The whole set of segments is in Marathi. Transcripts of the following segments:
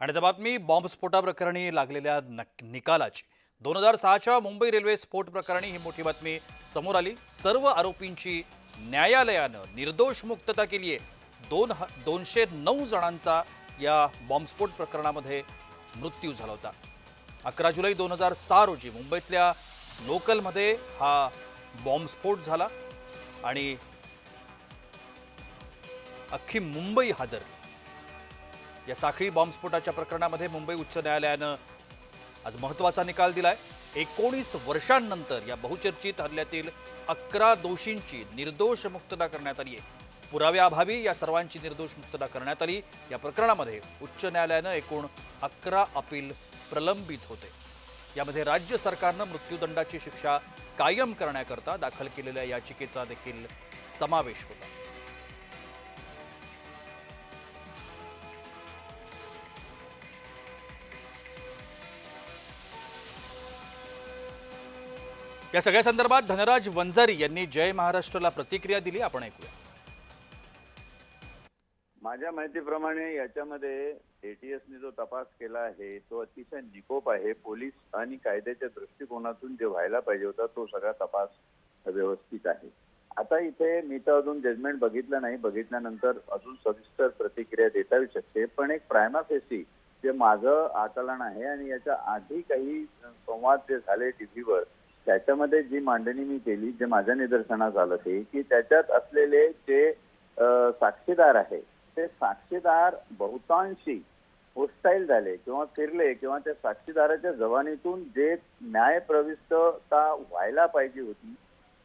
आणि आता बातमी बॉम्बस्फोटाप्रकरणी लागलेल्या निकालाची 2006च्या मुंबई रेल्वे स्फोट प्रकरणी ही मोठी बातमी समोर आली। सर्व आरोपींची न्यायालयानं निर्दोष मुक्तता केली आहे। 209 जणांचा या बॉम्बस्फोट प्रकरणामध्ये मृत्यू झाला होता। 11 जुलै 2006 रोजी मुंबईतल्या लोकलमध्ये हा बॉम्बस्फोट झाला आणि अख्खी मुंबई हादरली। या साखळी बॉम्बस्फोटाच्या प्रकरणामध्ये मुंबई उच्च न्यायालयानं आज महत्त्वाचा निकाल दिलाय। 19 वर्षांनंतर या बहुचर्चित हल्ल्यातील 11 दोषींची निर्दोष मुक्तता करण्यात आली आहे। पुराव्याअभावी या सर्वांची निर्दोष मुक्तता करण्यात आली। या प्रकरणामध्ये उच्च न्यायालयानं एकूण 11 अपील प्रलंबित होते। यामध्ये राज्य सरकारनं मृत्यूदंडाची शिक्षा कायम करण्याकरता दाखल केलेल्या याचिकेचा देखील समावेश होता। या सगळ्या संदर्भात धनराज वंजारी यांनी जय महाराष्ट्रला प्रतिक्रिया दिली। आपण ऐकूया। माझ्या माहितीप्रमाणे याच्यामध्ये एटीएसने जो तपास केला आहे तो अतिशय निकोप आहे। पोलीस आणि कायद्याच्या दृष्टिकोनातून जे व्हायला पाहिजे होता तो सगळा तपास व्यवस्थित आहे। आता इथे मी तर अजून जजमेंट बघितलं नाही, बघितल्यानंतर अजून सविस्तर प्रतिक्रिया देता येऊ शकते। पण एक प्रायमा फेसी जे माझं आकलन आहे आणि याच्या आधी काही संवाद जे झाले टीव्हीवर त्याच्यामध्ये जी मांडणी मी केली, जे माझ्या निदर्शनास आलं ते की त्याच्यात असलेले जे साक्षीदार आहे ते साक्षीदार बहुतांशी होस्टाईल झाले किंवा फिरले किंवा त्या साक्षीदाराच्या जबानीतून जे न्याय प्रविष्टता व्हायला पाहिजे होती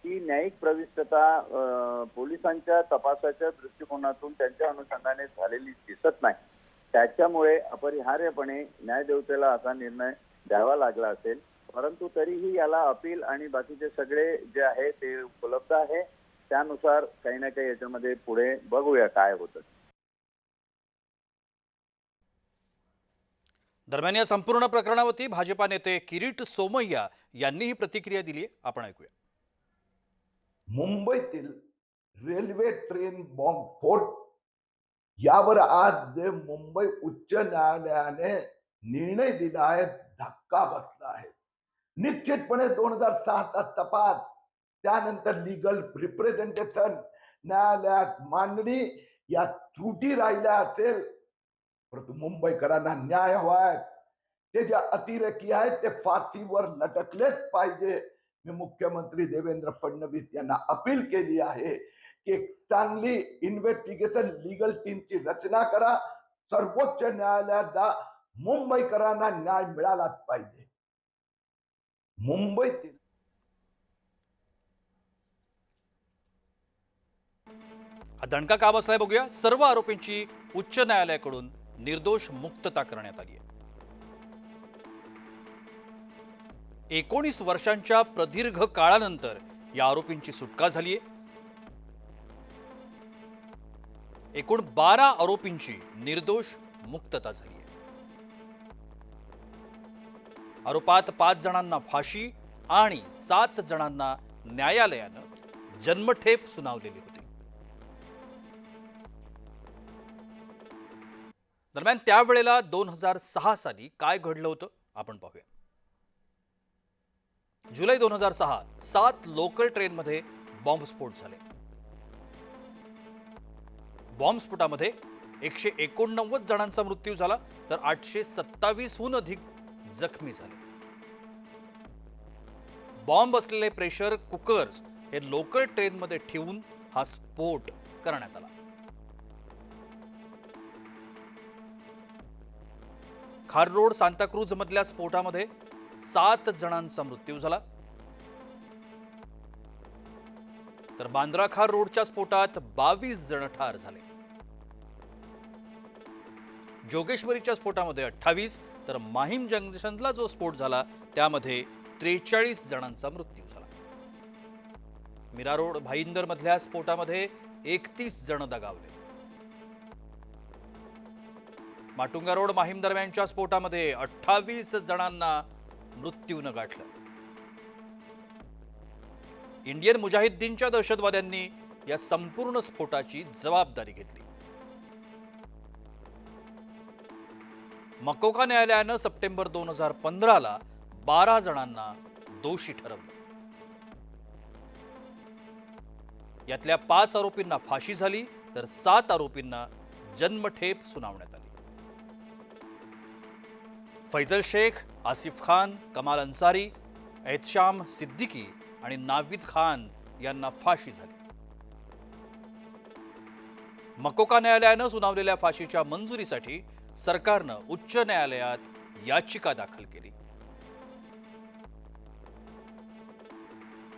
ती न्यायिक प्रविष्टता पोलिसांच्या तपासाच्या दृष्टिकोनातून त्यांच्या अनुषंगाने झालेली दिसत नाही। त्याच्यामुळे अपरिहार्यपणे न्यायदेवतेला असा निर्णय द्यावा लागला असेल। परंतु तरीही याला अपील आणि बाकीचे सगळे जे आहे ते उपलब्ध आहे। त्यानुसार काही ना काही याच्यामध्ये पुढे बघूया काय होतं। दरम्यान या संपूर्ण प्रकरणावरती भाजपा नेते किरीट सोमय्या यांनीही प्रतिक्रिया दिली आहे। आपण ऐकूया। मुंबईतील रेल्वे ट्रेन बॉम्बस्फोट यावर आज जे मुंबई उच्च न्यायालयाने निर्णय दिला आहे धक्का बसला आहे। निश्चितपणे 2006चा तपास त्यानंतर लीगल रिप्रेझेंटेशन न्यायालयात मांडणी या त्रुटी राहिल्या असेल परंतु मुंबईकरांना न्याय हवाय। ते जे अतिरेकी आहेत ते फाशीवर लटकलेच पाहिजे। मी मुख्यमंत्री देवेंद्र फडणवीस यांना अपील केली आहे की एक चांगली इन्व्हेस्टिगेशन लीगल टीमची रचना करा, सर्वोच्च न्यायालयात जा, मुंबईकरांना न्याय मिळालाच पाहिजे। मुंबईतील हा दणका का बसलाय बघूया। सर्व आरोपींची उच्च न्यायालयाकडून निर्दोष मुक्तता करण्यात आली आहे। 19 वर्षांच्या प्रदीर्घ काळानंतर या आरोपींची सुटका झाली आहे। एकूण 12 आरोपींची निर्दोष मुक्तता झाली आहे। आरोपात 5 जणांना फाशी आणि 7 जणांना न्यायालयानं जन्मठेप सुनावलेली होती। दरम्यान त्यावेळेला 2006 साली काय घडलं होतं आपण पाहूया। जुलै 2006 7 लोकल ट्रेनमध्ये बॉम्बस्फोट झाले। बॉम्बस्फोटामध्ये 189 जणांचा मृत्यू झाला तर 827हून अधिक जखमी झाले। बॉम्ब असलेले प्रेशर कुकर्स हे लोकल ट्रेनमध्ये ठेवून हा स्फोट करण्यात आला। खार रोड सांताक्रूज मधल्या स्फोटामध्ये 7 जणांचा मृत्यू झाला तर बांद्रा खार रोडच्या स्फोटात 22 जण ठार झाले। जोगेश्वरीच्या स्फोटामध्ये 28 तर माहीम जंक्शनला जो स्फोट झाला त्यामध्ये 43 जणांचा मृत्यू झाला। मीरा रोड भाईंदर मधल्या स्फोटामध्ये 31 जण दगावले। माटुंगा रोड माहीम दरम्यानच्या स्फोटामध्ये 28 जणांना मृत्यूनं गाठलं। इंडियन मुजाहिद्दीनच्या दहशतवाद्यांनी या संपूर्ण स्फोटाची जबाबदारी घेतली। मकोका न्यायालयानं सप्टेंबर 2015ला 12 जणांना दोषी ठरवलं. यातल्या 5 आरोपींना फाशी झाली तर 7 आरोपींना जन्मठेप सुनावण्यात आली. फैजल शेख, आसिफ खान, कमाल अन्सारी, एहतशाम सिद्दीकी आणि नाविद खान यांना फाशी झाली. मकोका न्यायालयानं सुनावलेल्या फाशीच्या मंजुरीसाठी सरकारनं उच्च न्यायालयात याचिका दाखल केली.